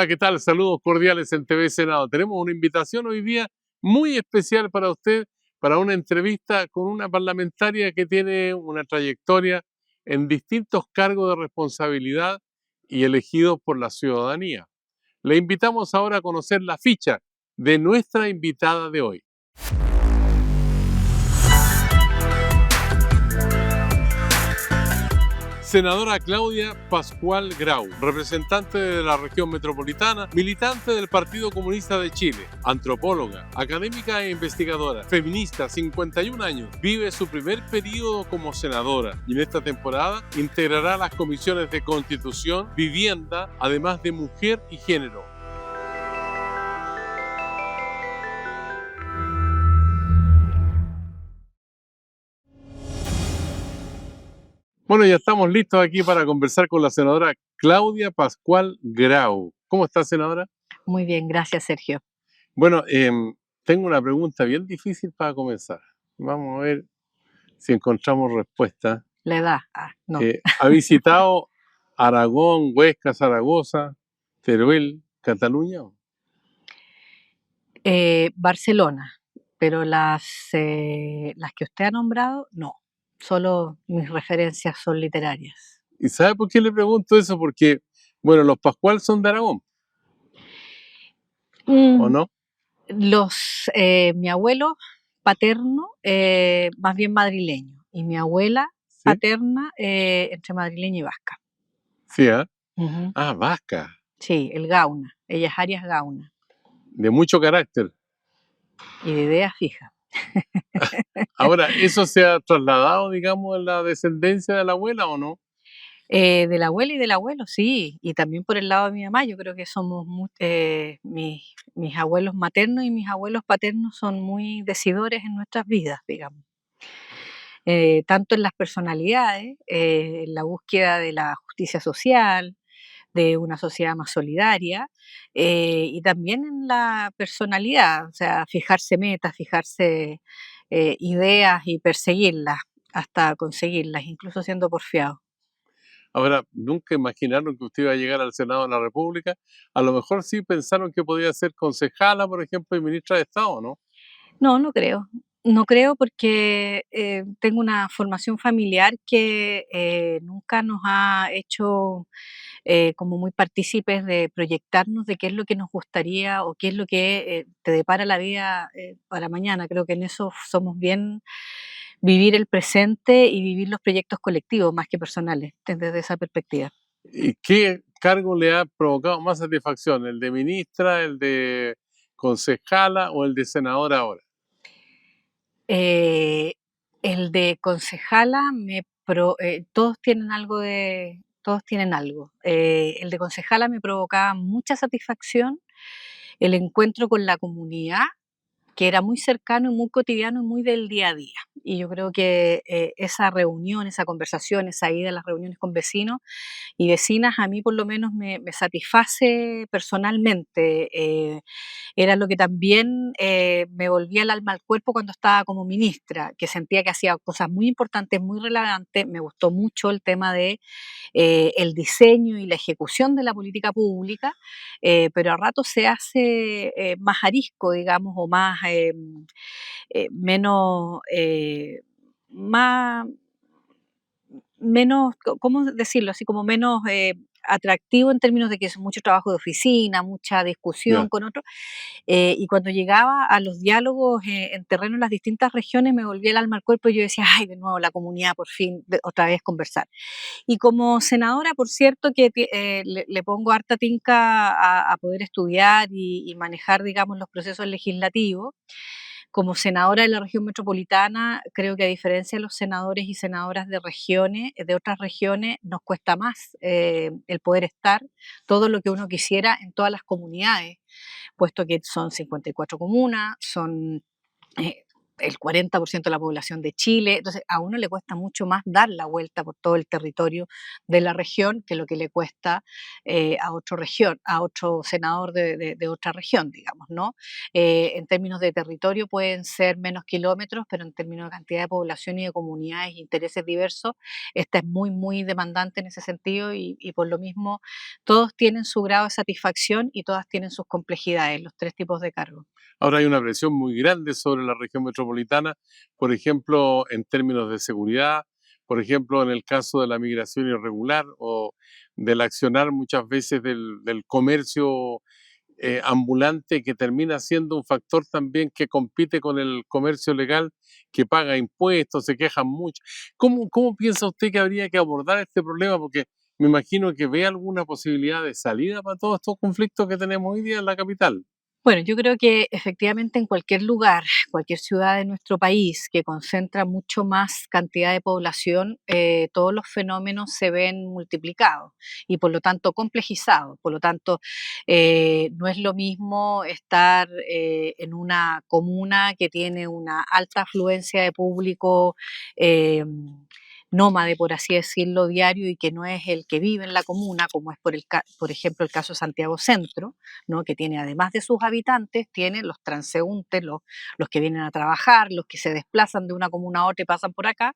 Hola, ¿qué tal? Saludos cordiales en TV Senado. Tenemos una invitación hoy día muy especial para usted, para una entrevista con una parlamentaria que tiene una trayectoria en distintos cargos de responsabilidad y elegidos por la ciudadanía. Le invitamos ahora a conocer la ficha de nuestra invitada de hoy. Senadora Claudia Pascual Grau, representante de la región metropolitana, militante del Partido Comunista de Chile, antropóloga, académica e investigadora, feminista, 51 años, vive su primer periodo como senadora y en esta temporada integrará las comisiones de Constitución, Vivienda, además de Mujer y Género. Bueno, ya estamos listos aquí para conversar con la senadora Claudia Pascual Grau. ¿Cómo está, senadora? Muy bien, gracias, Sergio. Bueno, tengo una pregunta bien difícil para comenzar. Vamos a ver si encontramos respuesta. La edad, no. ¿Ha visitado Aragón, Huesca, Zaragoza, Teruel, Cataluña? Barcelona, pero las que usted ha nombrado, no. Solo mis referencias son literarias. ¿Y sabe por qué le pregunto eso? Porque, bueno, los Pascual son de Aragón, ¿o no? Mi abuelo paterno, más bien madrileño, y mi abuela ¿Sí? paterna, entre madrileña y vasca. Sí, ¿eh? Ujú. Ah, vasca, Sí, el Gauna. Ella es Arias Gauna de mucho carácter. y de idea fija. Ahora, ¿eso se ha trasladado, digamos, en la descendencia de la abuela o no? De la abuela y del abuelo, sí, y también por el lado de mi mamá, yo creo que somos mis abuelos maternos y mis abuelos paternos son muy decidores en nuestras vidas, digamos. Tanto en las personalidades, en la búsqueda de la justicia social, de una sociedad más solidaria, y también en la personalidad, o sea, fijarse metas, fijarse ideas y perseguirlas hasta conseguirlas, incluso siendo porfiado. Ahora, nunca imaginaron que usted iba a llegar al Senado de la República. A lo mejor sí pensaron que podía ser concejala, por ejemplo, y ministra de Estado, ¿no? No, no creo. No creo porque tengo una formación familiar que nunca nos ha hecho como muy partícipes de proyectarnos de qué es lo que nos gustaría o qué es lo que te depara la vida para mañana. Creo que en eso somos bien vivir el presente y vivir los proyectos colectivos más que personales, desde esa perspectiva. ¿Y qué cargo le ha provocado más satisfacción? ¿El de ministra, el de concejala o el de senadora ahora? Eh, el de concejala, todos tienen algo. El de concejala me provocaba mucha satisfacción el encuentro con la comunidad, que era muy cercano y muy cotidiano y muy del día a día. Y yo creo que esa reunión, esa conversación, esa ida a las reuniones con vecinos y vecinas, a mí por lo menos me satisface personalmente. Era lo que también me volvía el alma al cuerpo cuando estaba como ministra, que sentía que hacía cosas muy importantes, muy relevantes. Me gustó mucho el tema de el diseño y la ejecución de la política pública, pero a rato se hace más arisco, digamos, o más, menos, más, menos, ¿cómo decirlo? Así como menos atractivo en términos de que es mucho trabajo de oficina, mucha discusión Ya. con otros. Y cuando llegaba a los diálogos en terreno en las distintas regiones, me volvía el alma al cuerpo y yo decía, ay, de nuevo la comunidad, por fin, otra vez conversar. Y como senadora, por cierto, que le pongo harta tinca a poder estudiar y manejar, digamos, los procesos legislativos. Como senadora de la región metropolitana, creo que a diferencia de los senadores y senadoras de regiones, de otras regiones, nos cuesta más el poder estar todo lo que uno quisiera en todas las comunidades, puesto que son 54 comunas, son el 40% de la población de Chile, entonces a uno le cuesta mucho más dar la vuelta por todo el territorio de la región que lo que le cuesta a otro senador de otra región, digamos, ¿no? En términos de territorio pueden ser menos kilómetros, pero en términos de cantidad de población y de comunidades e intereses diversos, esta es muy, muy demandante en ese sentido y por lo mismo todos tienen su grado de satisfacción y todas tienen sus complejidades, los tres tipos de cargos. Ahora hay una presión muy grande sobre la región metropolitana, por ejemplo, en términos de seguridad, por ejemplo, en el caso de la migración irregular o del accionar muchas veces del comercio ambulante, que termina siendo un factor también que compite con el comercio legal, que paga impuestos, se quejan mucho. ¿Cómo piensa usted que habría que abordar este problema? Porque me imagino que ve alguna posibilidad de salida para todos estos conflictos que tenemos hoy día en la capital. Bueno, yo creo que efectivamente en cualquier lugar, cualquier ciudad de nuestro país que concentra mucho más cantidad de población, todos los fenómenos se ven multiplicados y por lo tanto complejizados. Por lo tanto, no es lo mismo estar en una comuna que tiene una alta afluencia de público. Nómade, por así decirlo, diario y que no es el que vive en la comuna, como es por ejemplo el caso de Santiago Centro, ¿no? Que tiene, además de sus habitantes, tiene los transeúntes, los que vienen a trabajar, los que se desplazan de una comuna a otra y pasan por acá,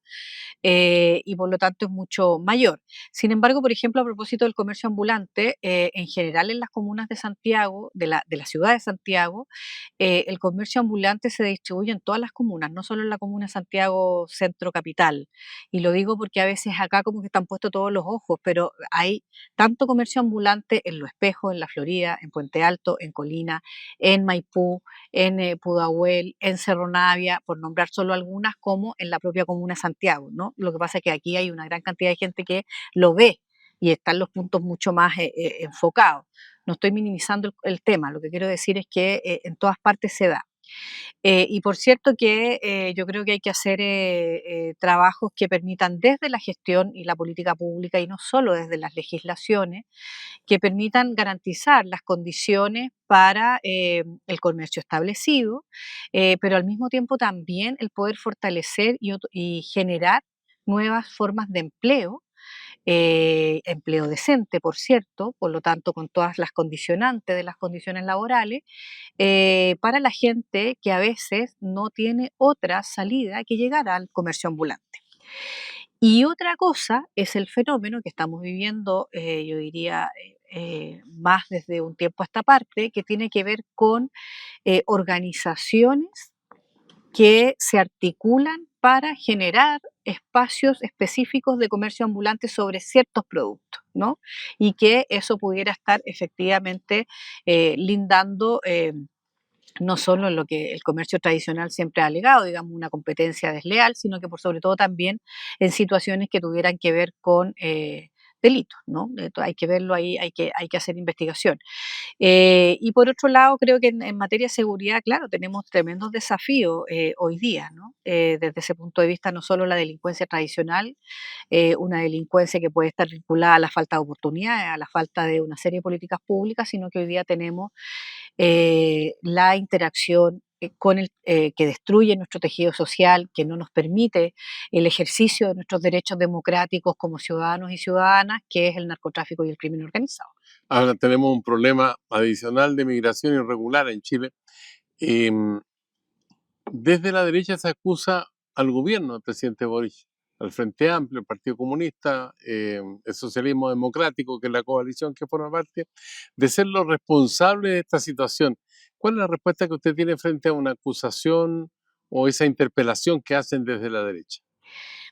y por lo tanto es mucho mayor. Sin embargo, por ejemplo, a propósito del comercio ambulante, en general en las comunas de Santiago, de la ciudad de Santiago, el comercio ambulante se distribuye en todas las comunas, no solo en la comuna de Santiago Centro Capital. Y lo digo porque a veces acá como que están puestos todos los ojos, pero hay tanto comercio ambulante en Lo Espejo, en La Florida, en Puente Alto, en Colina, en Maipú, en Pudahuel, en Cerro Navia, por nombrar solo algunas, como en la propia comuna de Santiago, ¿no? Lo que pasa es que aquí hay una gran cantidad de gente que lo ve y están los puntos mucho más enfocados. No estoy minimizando el tema, lo que quiero decir es que en todas partes se da. Y por cierto que yo creo que hay que hacer trabajos que permitan desde la gestión y la política pública y no solo desde las legislaciones, que permitan garantizar las condiciones para el comercio establecido, pero al mismo tiempo también el poder fortalecer y generar nuevas formas de empleo, empleo decente, por cierto, por lo tanto con todas las condicionantes de las condiciones laborales, para la gente que a veces no tiene otra salida que llegar al comercio ambulante. Y otra cosa es el fenómeno que estamos viviendo, yo diría, más desde un tiempo a esta parte, que tiene que ver con organizaciones que se articulan para generar espacios específicos de comercio ambulante sobre ciertos productos, ¿no? Y que eso pudiera estar efectivamente lindando no solo en lo que el comercio tradicional siempre ha alegado, digamos, una competencia desleal, sino que por sobre todo también en situaciones que tuvieran que ver con delitos, ¿no? Hay que verlo ahí, hay que hacer investigación. Y por otro lado, creo que en materia de seguridad, claro, tenemos tremendos desafíos hoy día, ¿no? Desde ese punto de vista, no solo la delincuencia tradicional, una delincuencia que puede estar vinculada a la falta de oportunidades, a la falta de una serie de políticas públicas, sino que hoy día tenemos la interacción que destruye nuestro tejido social, que no nos permite el ejercicio de nuestros derechos democráticos como ciudadanos y ciudadanas, que es el narcotráfico y el crimen organizado. Ahora tenemos un problema adicional de migración irregular en Chile. Em, Desde la derecha se acusa al gobierno del presidente Boric, al Frente Amplio, el Partido Comunista, el Socialismo Democrático, que es la coalición que forma parte, de ser los responsables de esta situación. ¿Cuál es la respuesta que usted tiene frente a una acusación o esa interpelación que hacen desde la derecha?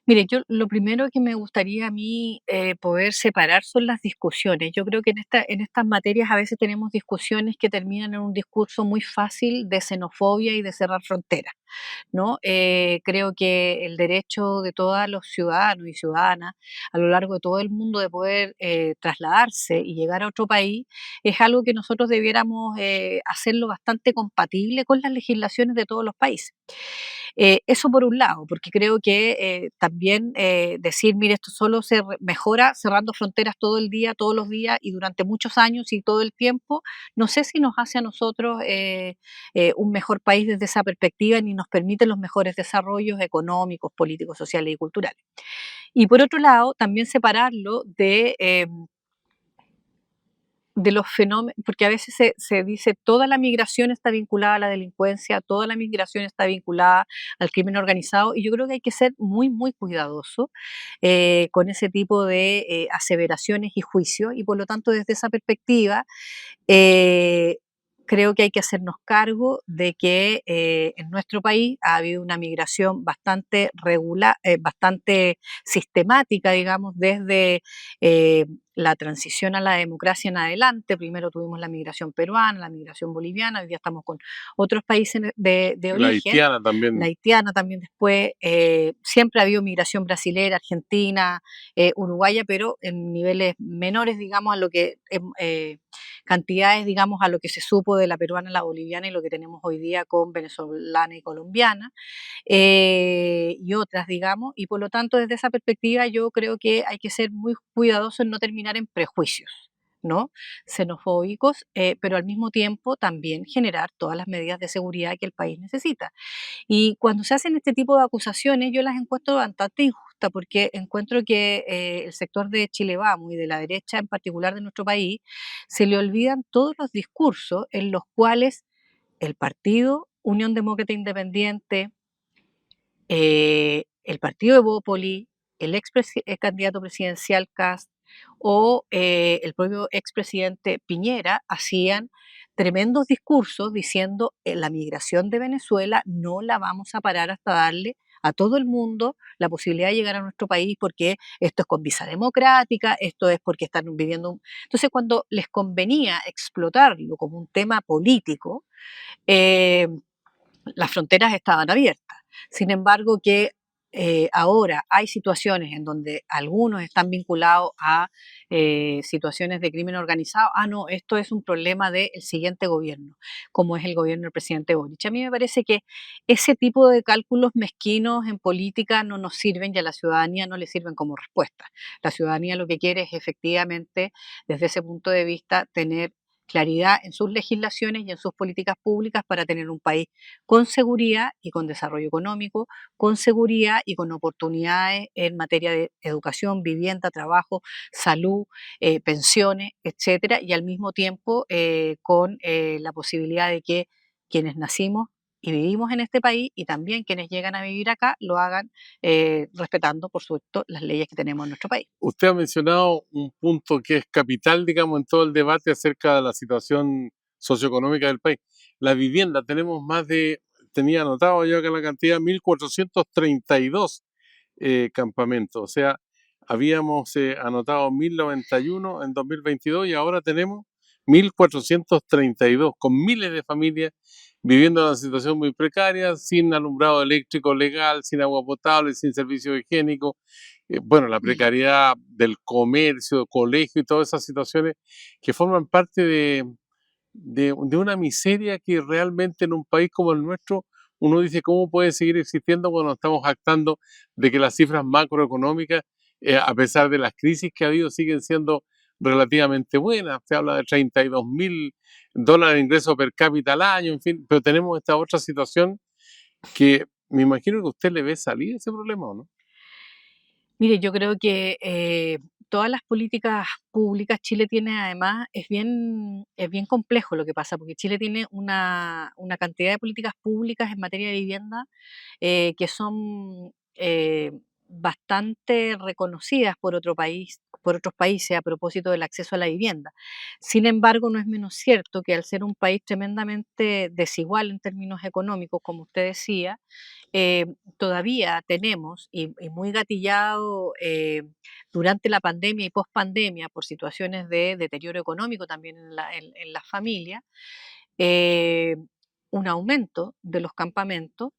Mire, yo lo primero que me gustaría a mí poder separar son las discusiones. Yo creo que en estas materias a veces tenemos discusiones que terminan en un discurso muy fácil de xenofobia y de cerrar fronteras, ¿no? Creo que el derecho de todos los ciudadanos y ciudadanas a lo largo de todo el mundo de poder trasladarse y llegar a otro país es algo que nosotros debiéramos hacerlo bastante compatible con las legislaciones de todos los países. Eso por un lado, porque creo que también decir, mire, esto solo mejora cerrando fronteras todo el día, todos los días y durante muchos años y todo el tiempo, no sé si nos hace a nosotros un mejor país desde esa perspectiva ni nos permite los mejores desarrollos económicos, políticos, sociales y culturales. Y por otro lado, también separarlo de los fenómenos, porque a veces se dice toda la migración está vinculada a la delincuencia, toda la migración está vinculada al crimen organizado, y yo creo que hay que ser muy, muy cuidadoso con ese tipo de aseveraciones y juicios, y por lo tanto desde esa perspectiva eh, creo que hay que hacernos cargo de que en nuestro país ha habido una migración bastante regular, bastante sistemática, digamos, desde la transición a la democracia en adelante. Primero tuvimos la migración peruana, la migración boliviana, hoy día estamos con otros países de La origen, haitiana la también. haitiana también después. Siempre ha habido migración brasilera, argentina, uruguaya, pero en niveles menores, digamos, a lo que cantidades, digamos, a lo que se supo de la peruana, la boliviana y lo que tenemos hoy día con venezolana y colombiana y otras, digamos, y por lo tanto desde esa perspectiva yo creo que hay que ser muy cuidadoso en no terminar en prejuicios, ¿no? Xenofóbicos, pero al mismo tiempo también generar todas las medidas de seguridad que el país necesita. Y cuando se hacen este tipo de acusaciones, yo las encuentro bastante injustas porque encuentro que el sector de Chile Vamos y de la derecha en particular de nuestro país, se le olvidan todos los discursos en los cuales el partido Unión Demócrata Independiente, el partido de Bópoli, el candidato presidencial Kast o el propio expresidente Piñera hacían tremendos discursos diciendo la migración de Venezuela no la vamos a parar hasta darle a todo el mundo la posibilidad de llegar a nuestro país porque esto es con visa democrática, esto es porque están viviendo. Entonces, cuando les convenía explotarlo como un tema político, eh, las fronteras estaban abiertas. Sin embargo, que ahora hay situaciones en donde algunos están vinculados a situaciones de crimen organizado. Ah, no, esto es un problema del siguiente gobierno, como es el gobierno del presidente Boric. A mí me parece que ese tipo de cálculos mezquinos en política no nos sirven y a la ciudadanía no le sirven como respuesta. La ciudadanía lo que quiere es efectivamente, desde ese punto de vista, tener claridad en sus legislaciones y en sus políticas públicas para tener un país con seguridad y con desarrollo económico, con seguridad y con oportunidades en materia de educación, vivienda, trabajo, salud, pensiones, etcétera, y al mismo tiempo con la posibilidad de que quienes nacimos y vivimos en este país y también quienes llegan a vivir acá lo hagan respetando, por supuesto, las leyes que tenemos en nuestro país. Usted ha mencionado un punto que es capital, digamos, en todo el debate acerca de la situación socioeconómica del país. La vivienda, tenía anotado yo acá la cantidad, 1.432 campamentos. O sea, habíamos anotado 1.091 en 2022 y ahora tenemos 1.432, con miles de familias viviendo en una situación muy precaria, sin alumbrado eléctrico legal, sin agua potable, sin servicio higiénico. Bueno, la precariedad del comercio, colegio y todas esas situaciones que forman parte de una miseria que realmente en un país como el nuestro uno dice cómo puede seguir existiendo cuando estamos jactando de que las cifras macroeconómicas, a pesar de las crisis que ha habido, siguen siendo relativamente buenas. Se habla de $32.000 de ingreso per cápita al año, en fin, pero tenemos esta otra situación que me imagino que usted le ve salir ese problema, ¿o no? Mire, yo creo que todas las políticas públicas, Chile tiene además, es bien complejo lo que pasa, porque Chile tiene una cantidad de políticas públicas en materia de vivienda que son bastante reconocidas por otro país, por otros países a propósito del acceso a la vivienda. Sin embargo, no es menos cierto que al ser un país tremendamente desigual en términos económicos, como usted decía, eh, todavía tenemos, y muy gatillado durante la pandemia y post-pandemia por situaciones de deterioro económico también en las familias, eh, un aumento de los campamentos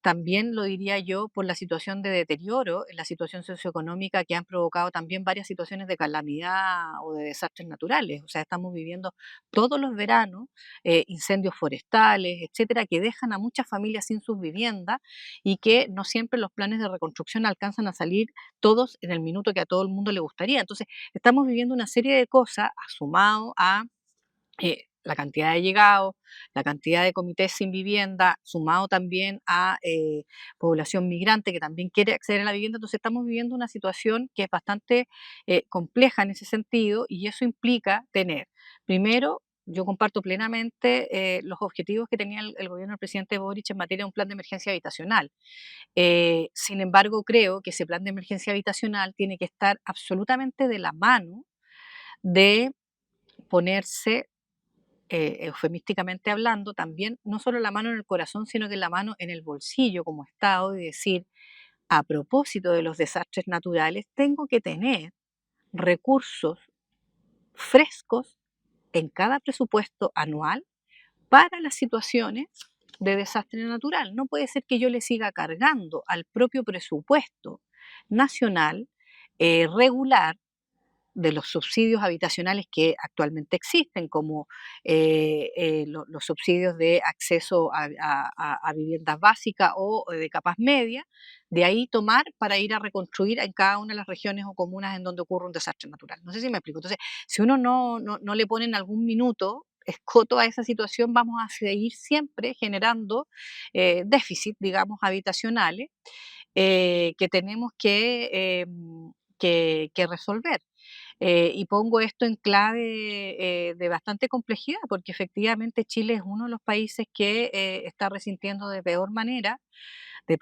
también lo diría yo por la situación de deterioro, la situación socioeconómica que han provocado también varias situaciones de calamidad o de desastres naturales. O sea, estamos viviendo todos los veranos incendios forestales, etcétera, que dejan a muchas familias sin sus viviendas y que no siempre los planes de reconstrucción alcanzan a salir todos en el minuto que a todo el mundo le gustaría. Entonces, estamos viviendo una serie de cosas sumado a la cantidad de llegados, la cantidad de comités sin vivienda, sumado también a población migrante que también quiere acceder a la vivienda. Entonces estamos viviendo una situación que es bastante compleja en ese sentido y eso implica tener, primero, yo comparto plenamente los objetivos que tenía el gobierno del presidente Boric en materia de un plan de emergencia habitacional. Sin embargo, creo que ese plan de emergencia habitacional tiene que estar absolutamente de la mano de ponerse, eufemísticamente hablando, también no solo la mano en el corazón, sino que la mano en el bolsillo como Estado y decir, a propósito de los desastres naturales, tengo que tener recursos frescos en cada presupuesto anual para las situaciones de desastre natural. No puede ser que yo le siga cargando al propio presupuesto nacional regular de los subsidios habitacionales que actualmente existen, como los subsidios de acceso a viviendas básicas o de capas medias, de ahí tomar para ir a reconstruir en cada una de las regiones o comunas en donde ocurre un desastre natural. No sé si me explico. Entonces, si uno no le pone en algún minuto escoto a esa situación, vamos a seguir siempre generando déficit, digamos, habitacionales que tenemos que resolver. Y pongo esto en clave de bastante complejidad, porque efectivamente Chile es uno de los países que está resintiendo de peor manera el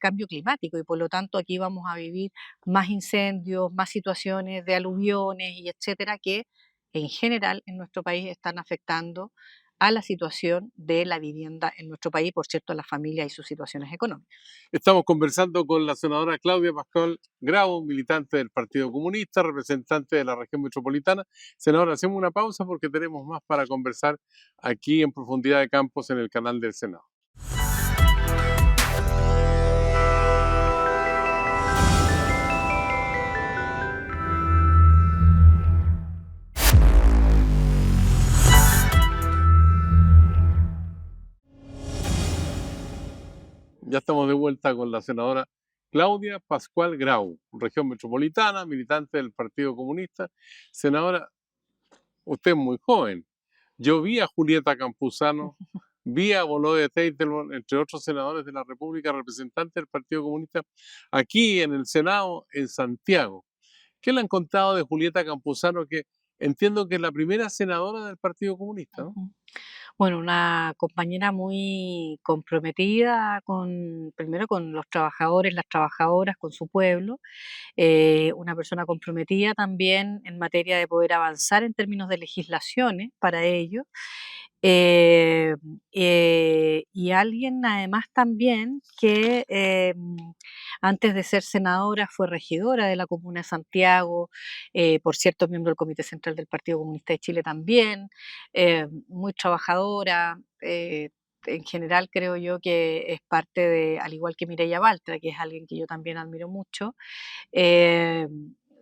cambio climático y por lo tanto aquí vamos a vivir más incendios, más situaciones de aluviones y etcétera que en general en nuestro país están afectando a la situación de la vivienda en nuestro país, por cierto, a las familias y sus situaciones económicas. Estamos conversando con la senadora Claudia Pascual Grau, militante del Partido Comunista, representante de la región metropolitana. Senadora, hacemos una pausa porque tenemos más para conversar aquí en Profundidad de Campos en el canal del Senado. Ya estamos de vuelta con la senadora Claudia Pascual Grau, región metropolitana, militante del Partido Comunista. Senadora, usted es muy joven. Yo vi a Julieta Campuzano, vi a Volodya Teitelbaum, entre otros senadores de la República, representantes del Partido Comunista, aquí en el Senado, en Santiago. ¿Qué le han contado de Julieta Campuzano, que entiendo que es la primera senadora del Partido Comunista, ¿no? Bueno, una compañera muy comprometida primero con los trabajadores, las trabajadoras, con su pueblo, una persona comprometida también en materia de poder avanzar en términos de legislaciones para ello, eh, y alguien además también que antes de ser senadora fue regidora de la Comuna de Santiago, por cierto, miembro del Comité Central del Partido Comunista de Chile también, muy trabajadora. En general creo yo que es parte de, al igual que Mireia Baltra, que es alguien que yo también admiro mucho, eh,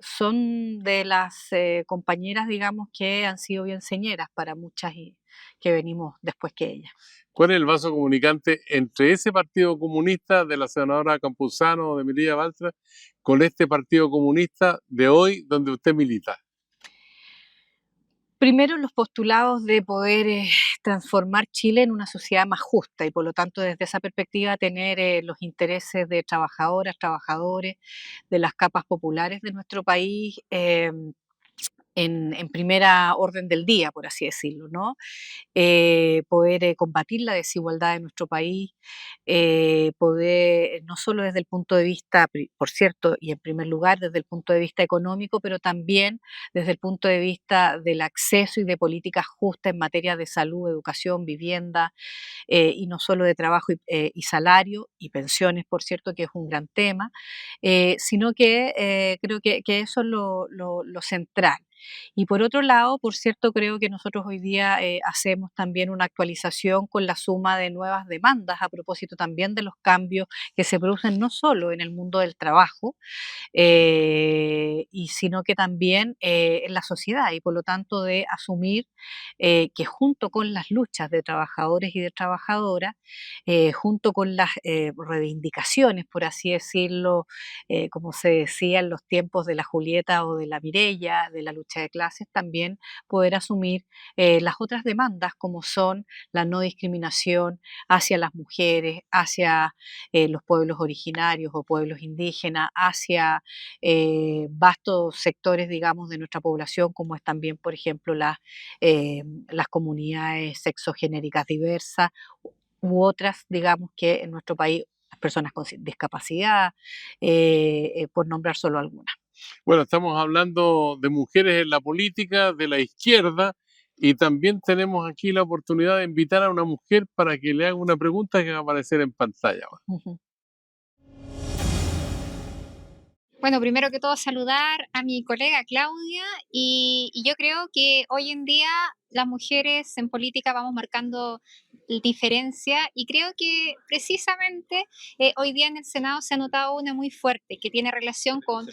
son de las compañeras, digamos, que han sido bien señeras para muchas y que venimos después que ellas. ¿Cuál es el vaso comunicante entre ese Partido Comunista de la senadora Campuzano de Mireia Baltra con este Partido Comunista de hoy donde usted milita? Primero, los postulados de poder transformar Chile en una sociedad más justa y por lo tanto desde esa perspectiva tener los intereses de trabajadoras, trabajadores, de las capas populares de nuestro país en primera orden del día, por así decirlo, ¿no? Poder combatir la desigualdad en nuestro país, poder, no solo desde el punto de vista, por cierto, y en primer lugar desde el punto de vista económico, pero también desde el punto de vista del acceso y de políticas justas en materia de salud, educación, vivienda, y no solo de trabajo y salario y pensiones, por cierto, que es un gran tema, sino que creo que eso es lo central. Y por otro lado, por cierto, creo que nosotros hoy día hacemos también una actualización con la suma de nuevas demandas a propósito también de los cambios que se producen no solo en el mundo del trabajo, y sino que también en la sociedad y por lo tanto de asumir que junto con las luchas de trabajadores y de trabajadoras, junto con las reivindicaciones, por así decirlo, como se decía en los tiempos de la Julieta o de la Mireya, de la lucha brecha de clases, también poder asumir las otras demandas como son la no discriminación hacia las mujeres, hacia los pueblos originarios o pueblos indígenas, hacia vastos sectores, digamos, de nuestra población, como es también, por ejemplo, las comunidades sexogenéricas diversas u otras, digamos, que en nuestro país, las personas con discapacidad, por nombrar solo algunas. Bueno, estamos hablando de mujeres en la política, de la izquierda, y también tenemos aquí la oportunidad de invitar a una mujer para que le haga una pregunta que va a aparecer en pantalla ahora. Ujú. Bueno, primero que todo saludar a mi colega Claudia y yo creo que hoy en día las mujeres en política vamos marcando diferencia y creo que precisamente hoy día en el Senado se ha notado una muy fuerte que tiene relación con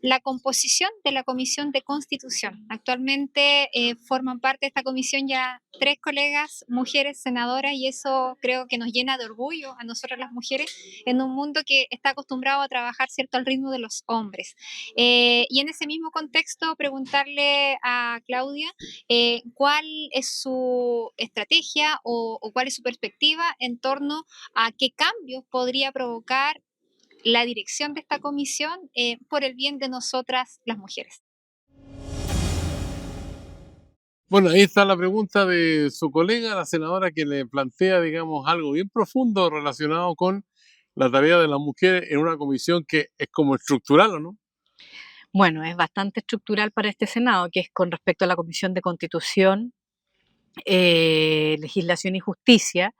la composición de la Comisión de Constitución. Actualmente forman parte de esta comisión ya 3 colegas mujeres senadoras y eso creo que nos llena de orgullo a nosotras las mujeres en un mundo que está acostumbrado a trabajar cierto al ritmo de los hombres. Y en ese mismo contexto preguntarle a Claudia cuál es su estrategia o cuál es su perspectiva en torno a qué cambios podría provocar la dirección de esta comisión por el bien de nosotras las mujeres. Bueno, ahí está la pregunta de su colega, la senadora, que le plantea, digamos, algo bien profundo relacionado con la tarea de las mujeres en una comisión que es como estructural, ¿o no? Bueno, es bastante estructural para este Senado, que es con respecto a la Comisión de Constitución, Legislación y Justicia,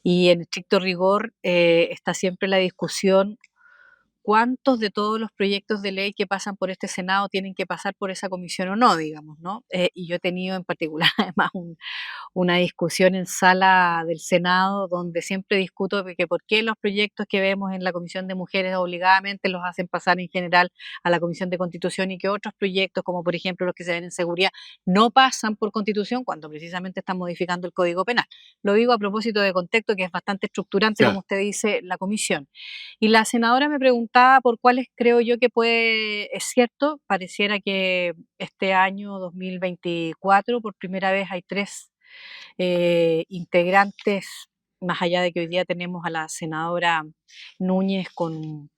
y en estricto rigor está siempre la discusión cuántos de todos los proyectos de ley que pasan por este Senado tienen que pasar por esa comisión o no, digamos, ¿no? Y yo he tenido en particular además una discusión en sala del Senado donde siempre discuto de que por qué los proyectos que vemos en la Comisión de Mujeres obligadamente los hacen pasar en general a la Comisión de Constitución y que otros proyectos, como por ejemplo los que se ven en seguridad, no pasan por Constitución cuando precisamente están modificando el Código Penal. Lo digo a propósito de contexto que es bastante estructurante, como Ya. usted dice, la comisión. Y la senadora me preguntaba por cuáles creo yo que es cierto, pareciera que este año 2024 por primera vez hay 3 integrantes, más allá de que hoy día tenemos a la senadora Núñez con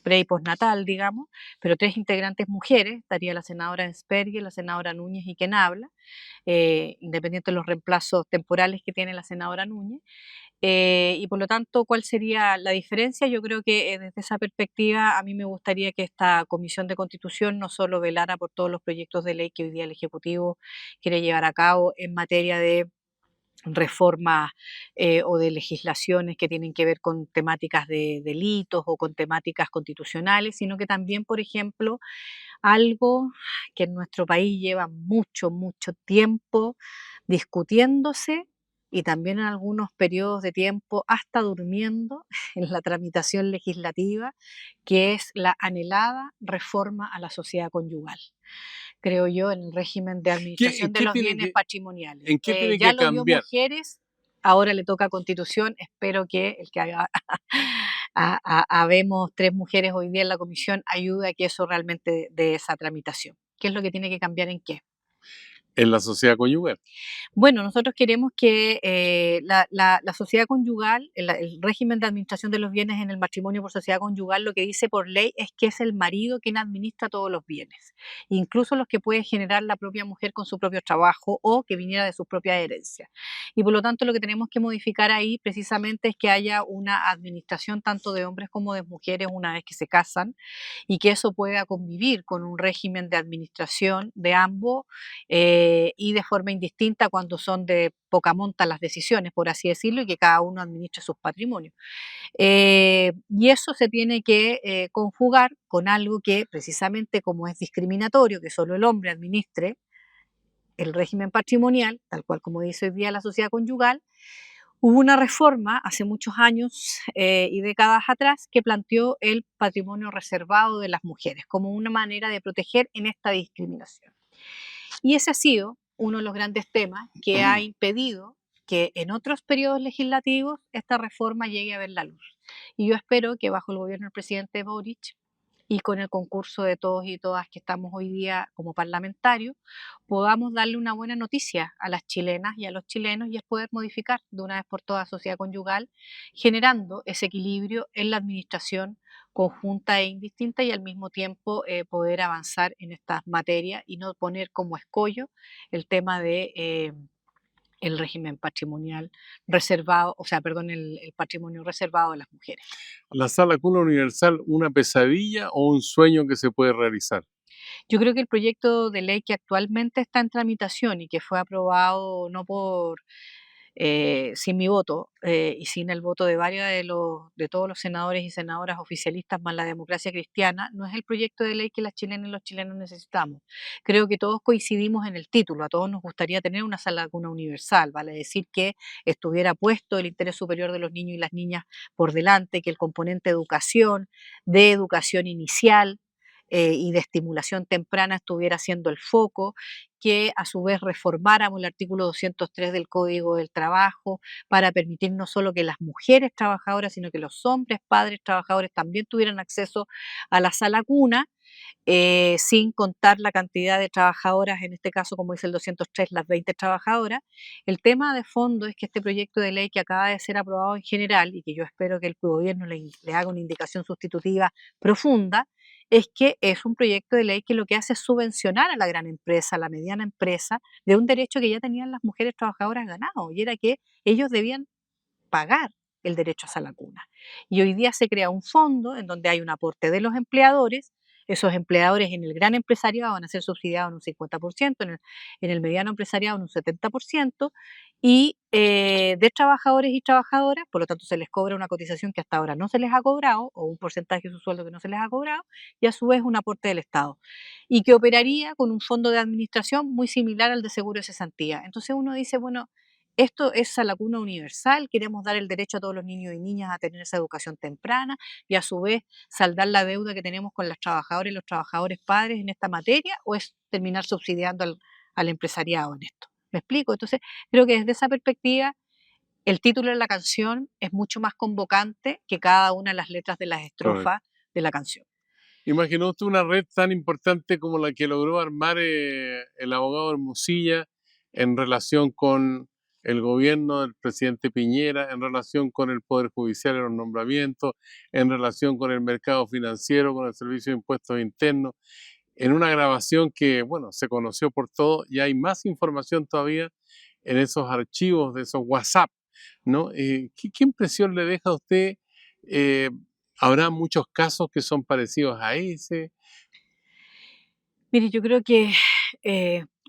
pre y postnatal, digamos, pero 3 integrantes mujeres, estaría la senadora Ensperger, la senadora Núñez y quien habla, independiente de los reemplazos temporales que tiene la senadora Núñez. Y por lo tanto, ¿cuál sería la diferencia? Yo creo que desde esa perspectiva a mí me gustaría que esta Comisión de Constitución no solo velara por todos los proyectos de ley que hoy día el Ejecutivo quiere llevar a cabo en materia de reformas o de legislaciones que tienen que ver con temáticas de delitos o con temáticas constitucionales, sino que también, por ejemplo, algo que en nuestro país lleva mucho, mucho tiempo discutiéndose y también en algunos periodos de tiempo hasta durmiendo en la tramitación legislativa, que es la anhelada reforma a la sociedad conyugal, creo yo, en el régimen de ¿En administración de qué los tiene bienes que, patrimoniales. en qué tiene Ya que lo dio cambiar? mujeres, ahora le toca Constitución, espero que el que haga habemos 3 mujeres hoy día en la comisión ayude a que eso realmente de esa tramitación. ¿Qué es lo que tiene que cambiar en qué? En la sociedad conyugal. Bueno, nosotros queremos que la sociedad conyugal, el régimen de administración de los bienes en el matrimonio por sociedad conyugal, lo que dice por ley es que es el marido quien administra todos los bienes, incluso los que puede generar la propia mujer con su propio trabajo o que viniera de sus propias herencias. Y por lo tanto, lo que tenemos que modificar ahí precisamente es que haya una administración tanto de hombres como de mujeres una vez que se casan y que eso pueda convivir con un régimen de administración de ambos y de forma indistinta cuando son de poca monta las decisiones, por así decirlo, y que cada uno administre sus patrimonios. Y eso se tiene que conjugar con algo que precisamente como es discriminatorio, que solo el hombre administre el régimen patrimonial, tal cual como dice hoy día la sociedad conyugal, hubo una reforma hace muchos años y décadas atrás que planteó el patrimonio reservado de las mujeres como una manera de proteger en esta discriminación. Y ese ha sido uno de los grandes temas que ha impedido que en otros periodos legislativos esta reforma llegue a ver la luz. Y yo espero que bajo el gobierno del presidente Boric y con el concurso de todos y todas que estamos hoy día como parlamentarios, podamos darle una buena noticia a las chilenas y a los chilenos y es poder modificar de una vez por todas la sociedad conyugal, generando ese equilibrio en la administración conjunta e indistinta y al mismo tiempo poder avanzar en estas materias y no poner como escollo el tema de el régimen patrimonial reservado, o sea, perdón, el patrimonio reservado de las mujeres. ¿La sala cuna universal una pesadilla o un sueño que se puede realizar? Yo creo que el proyecto de ley que actualmente está en tramitación y que fue aprobado no por sin mi voto y sin el voto de varios de todos los senadores y senadoras oficialistas más la democracia cristiana, no es el proyecto de ley que las chilenas y los chilenos necesitamos. Creo que todos coincidimos en el título, a todos nos gustaría tener una sala cuna universal, vale decir que estuviera puesto el interés superior de los niños y las niñas por delante, que el componente de educación inicial, y de estimulación temprana estuviera siendo el foco, que a su vez reformáramos el artículo 203 del Código del Trabajo para permitir no solo que las mujeres trabajadoras, sino que los hombres, padres trabajadores también tuvieran acceso a la sala cuna, sin contar la cantidad de trabajadoras, en este caso, como dice el 203, las 20 trabajadoras. El tema de fondo es que este proyecto de ley que acaba de ser aprobado en general y que yo espero que el gobierno le haga una indicación sustitutiva profunda, es que es un proyecto de ley que lo que hace es subvencionar a la gran empresa, a la mediana empresa, de un derecho que ya tenían las mujeres trabajadoras ganado, y era que ellos debían pagar el derecho a sala cuna. Y hoy día se crea un fondo en donde hay un aporte de los empleadores. Esos empleadores en el gran empresariado van a ser subsidiados en un 50%, en el mediano empresariado en un 70%, y de trabajadores y trabajadoras, por lo tanto se les cobra una cotización que hasta ahora no se les ha cobrado, o un porcentaje de su sueldo que no se les ha cobrado, y a su vez un aporte del Estado, y que operaría con un fondo de administración muy similar al de seguro de cesantía. Entonces uno dice, bueno, esto es a la cuna universal, queremos dar el derecho a todos los niños y niñas a tener esa educación temprana y a su vez saldar la deuda que tenemos con las trabajadoras y los trabajadores padres en esta materia, o es terminar subsidiando al empresariado en esto. ¿Me explico? Entonces, creo que desde esa perspectiva, el título de la canción es mucho más convocante que cada una de las letras de las Correcto. estrofas de la canción. ¿Imaginó usted una red tan importante como la que logró armar el abogado Hermosilla en relación con el gobierno del presidente Piñera, en relación con el Poder Judicial y los nombramientos, en relación con el mercado financiero, con el Servicio de Impuestos Internos, en una grabación que, bueno, se conoció por todo y hay más información todavía en esos archivos de esos WhatsApp, ¿no? ¿Qué impresión le deja a usted? Eh, ¿Habrá muchos casos que son parecidos a ese? Mire, yo creo que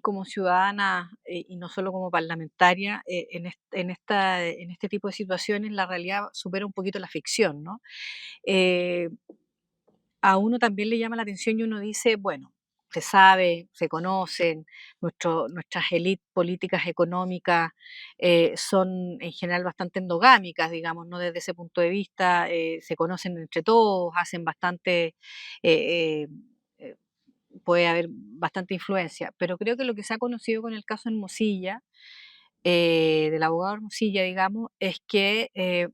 como ciudadana y no solo como parlamentaria, en este tipo de situaciones la realidad supera un poquito la ficción, ¿no? Eh, a uno también le llama la atención y uno dice, bueno, se sabe, se conocen, nuestras élites políticas económicas son en general bastante endogámicas, digamos, ¿no? Desde ese punto de vista, se conocen entre todos, hacen bastante, eh, eh, puede haber bastante influencia, pero creo que lo que se ha conocido con el caso Hermosilla, del abogado Hermosilla, digamos, es que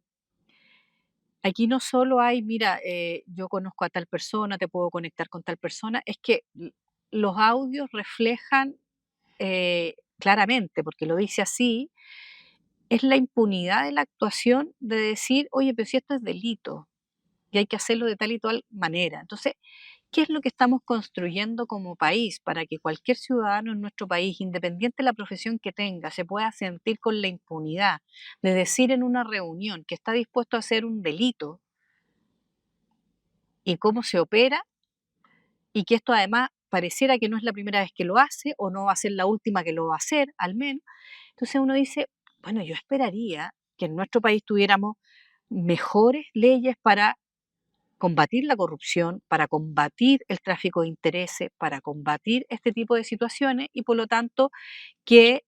aquí no solo hay, mira, yo conozco a tal persona, te puedo conectar con tal persona, es que los audios reflejan claramente, porque lo dice así, es la impunidad de la actuación de decir, oye, pero si esto es delito y hay que hacerlo de tal y tal manera. Entonces, ¿qué es lo que estamos construyendo como país para que cualquier ciudadano en nuestro país, independiente de la profesión que tenga, se pueda sentir con la impunidad de decir en una reunión que está dispuesto a hacer un delito y cómo se opera, y que esto además pareciera que no es la primera vez que lo hace o no va a ser la última que lo va a hacer, al menos? Entonces uno dice, bueno, yo esperaría que en nuestro país tuviéramos mejores leyes para combatir la corrupción, para combatir el tráfico de intereses, para combatir este tipo de situaciones, y por lo tanto que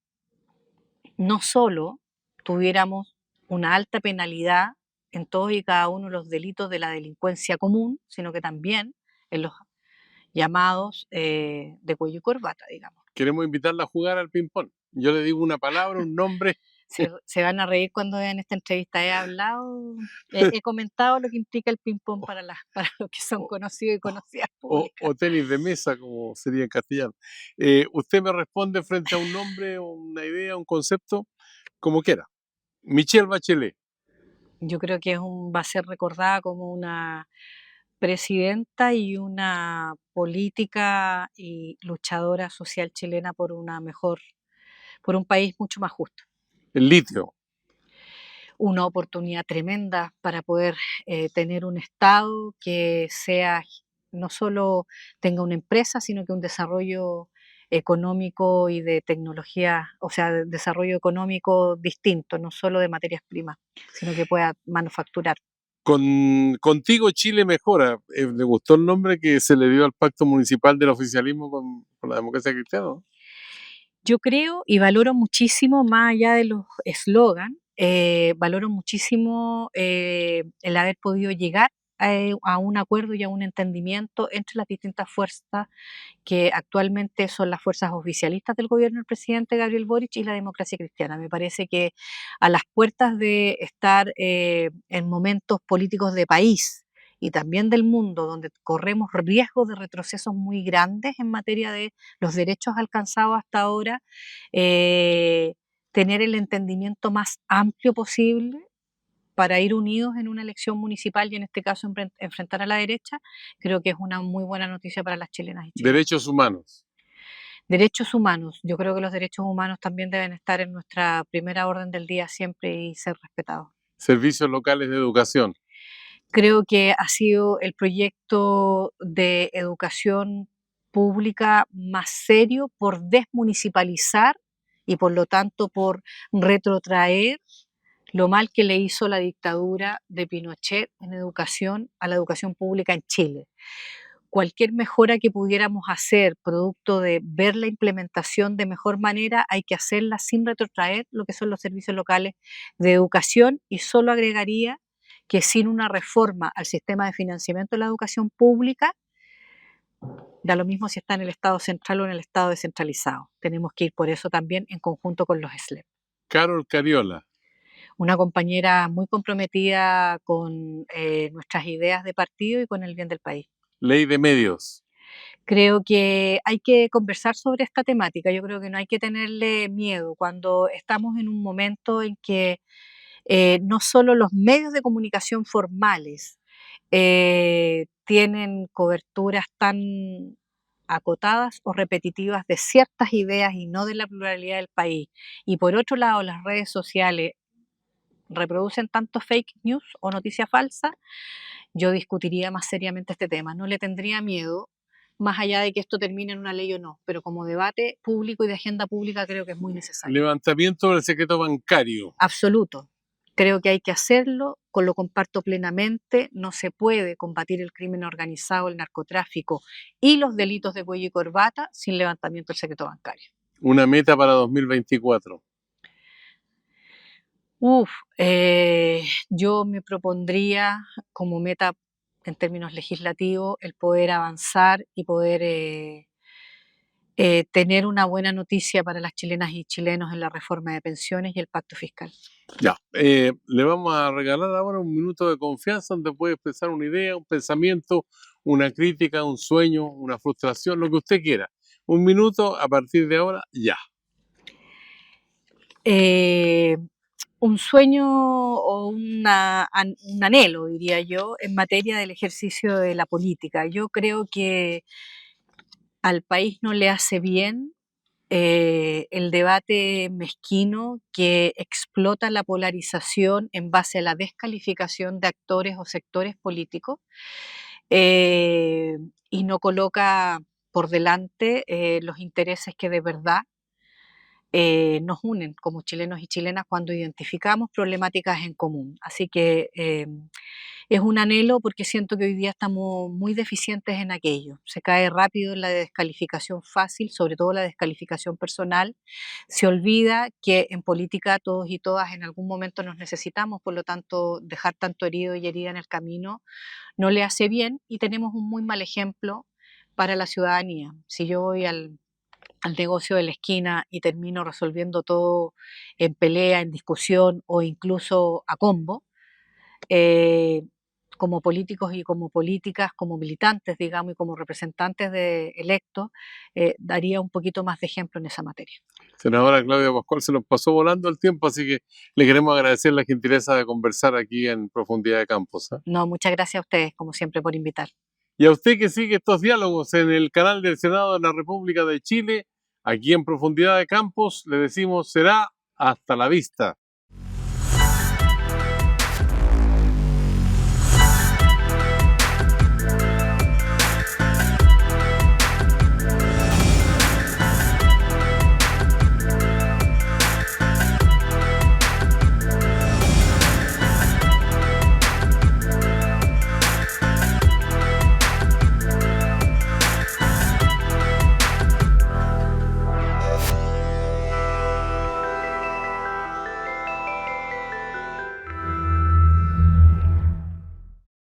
no solo tuviéramos una alta penalidad en todos y cada uno de los delitos de la delincuencia común, sino que también en los llamados de cuello y corbata, digamos. Queremos invitarla a jugar al ping-pong. Yo le digo una palabra, un nombre Se van a reír cuando vean esta entrevista. He hablado, he comentado lo que implica el ping-pong para los que son O, conocidos y conocidas o públicas. tenis de mesa, como sería en castellano. Usted me responde frente a un nombre, una idea, un concepto, como quiera. Michelle Bachelet. Yo creo que va a ser recordada como una presidenta y una política y luchadora social chilena por por un país mucho más justo. El litio. Una oportunidad tremenda para poder tener un Estado que no solo tenga una empresa, sino que un desarrollo económico y de tecnología, o sea, de desarrollo económico distinto, no solo de materias primas, sino que pueda manufacturar. Contigo Chile mejora. ¿Le gustó el nombre que se le dio al pacto municipal del oficialismo con la democracia cristiana? ¿No? Yo creo y valoro muchísimo, más allá de los eslogan, valoro muchísimo el haber podido llegar a un acuerdo y a un entendimiento entre las distintas fuerzas que actualmente son las fuerzas oficialistas del gobierno del presidente Gabriel Boric y la democracia cristiana. Me parece que a las puertas de estar en momentos políticos de país y también del mundo, donde corremos riesgos de retrocesos muy grandes en materia de los derechos alcanzados hasta ahora, eh, tener el entendimiento más amplio posible para ir unidos en una elección municipal y en este caso enfrentar a la derecha, creo que es una muy buena noticia para las chilenas y chilenos. Derechos humanos. Derechos humanos. Yo creo que los derechos humanos también deben estar en nuestra primera orden del día siempre y ser respetados. Servicios locales de educación. Creo que ha sido el proyecto de educación pública más serio por desmunicipalizar y por lo tanto por retrotraer lo mal que le hizo la dictadura de Pinochet en educación a la educación pública en Chile. Cualquier mejora que pudiéramos hacer producto de ver la implementación de mejor manera, hay que hacerla sin retrotraer lo que son los servicios locales de educación, y solo agregaría que sin una reforma al sistema de financiamiento de la educación pública, da lo mismo si está en el Estado central o en el Estado descentralizado. Tenemos que ir por eso también en conjunto con los SLEP. Carol Cariola. Una compañera muy comprometida con nuestras ideas de partido y con el bien del país. Ley de medios. Creo que hay que conversar sobre esta temática. Yo creo que no hay que tenerle miedo cuando estamos en un momento en que no solo los medios de comunicación formales tienen coberturas tan acotadas o repetitivas de ciertas ideas y no de la pluralidad del país. Y por otro lado, las redes sociales reproducen tanto fake news o noticia falsa, yo discutiría más seriamente este tema. No le tendría miedo, más allá de que esto termine en una ley o no, pero como debate público y de agenda pública creo que es muy necesario. Levantamiento del secreto bancario. Absoluto. Creo que hay que hacerlo, lo comparto plenamente. No se puede combatir el crimen organizado, el narcotráfico y los delitos de cuello y corbata sin levantamiento del secreto bancario. Una meta para 2024. Yo me propondría como meta en términos legislativos el poder avanzar y poder tener una buena noticia para las chilenas y chilenos en la reforma de pensiones y el pacto fiscal. Ya, le vamos a regalar ahora un minuto de confianza donde puede expresar una idea, un pensamiento, una crítica, un sueño, una frustración, lo que usted quiera. Un minuto a partir de ahora, ya. Un sueño o un anhelo, diría yo, en materia del ejercicio de la política. Yo creo que al país no le hace bien el debate mezquino que explota la polarización en base a la descalificación de actores o sectores políticos y no coloca por delante los intereses que de verdad nos unen como chilenos y chilenas cuando identificamos problemáticas en común. Así que es un anhelo porque siento que hoy día estamos muy deficientes en aquello. Se cae rápido en la descalificación fácil, sobre todo la descalificación personal. Se olvida que en política todos y todas en algún momento nos necesitamos, por lo tanto dejar tanto herido y herida en el camino no le hace bien y tenemos un muy mal ejemplo para la ciudadanía. Si yo voy al negocio de la esquina y termino resolviendo todo en pelea, en discusión o incluso a combo. Como políticos y como políticas, como militantes, digamos, y como representantes electos, daría un poquito más de ejemplo en esa materia. Senadora Claudia Pascual, se nos pasó volando el tiempo, así que le queremos agradecer la gentileza de conversar aquí en Profundidad de Campos. No, muchas gracias a ustedes, como siempre, por invitar. Y a usted que sigue estos diálogos en el canal del Senado de la República de Chile, aquí en Profundidad de Campos, le decimos será hasta la vista.